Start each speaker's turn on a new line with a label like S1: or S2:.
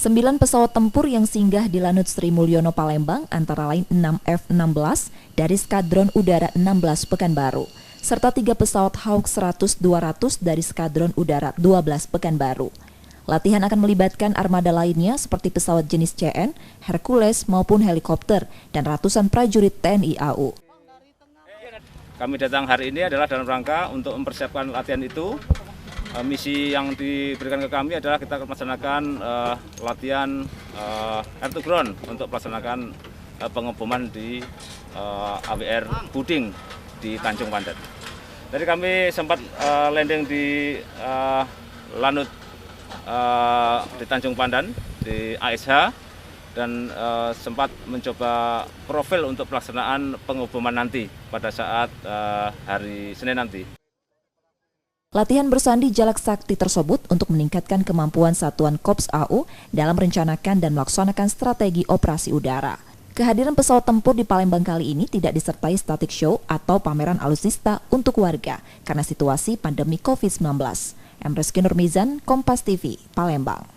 S1: 9 pesawat tempur yang singgah di Lanut Sri Mulyono Palembang antara lain 6 F-16 dari Skadron Udara 16 Pekanbaru, serta 3 pesawat Hawk 100-200 dari Skadron Udara 12 Pekanbaru. Latihan akan melibatkan armada lainnya seperti pesawat jenis CN, Hercules maupun helikopter dan ratusan prajurit TNI AU.
S2: Kami datang hari ini adalah dalam rangka untuk mempersiapkan latihan itu. Misi yang diberikan ke kami adalah kita melaksanakan latihan air to ground untuk melaksanakan pengeboman di AWR Buding di Tanjung Pandan. Jadi kami sempat landing di Lanut di Tanjung Pandan di ASH dan sempat mencoba profil untuk pelaksanaan pengeboman nanti pada saat hari Senin nanti.
S1: Latihan bersandi Jalak Sakti tersebut untuk meningkatkan kemampuan Satuan Korps AU dalam merencanakan dan melaksanakan strategi operasi udara. Kehadiran pesawat tempur di Palembang kali ini tidak disertai static show atau pameran alutsista untuk warga karena situasi pandemi COVID-19. Emreski Nurmizan, Kompas TV, Palembang.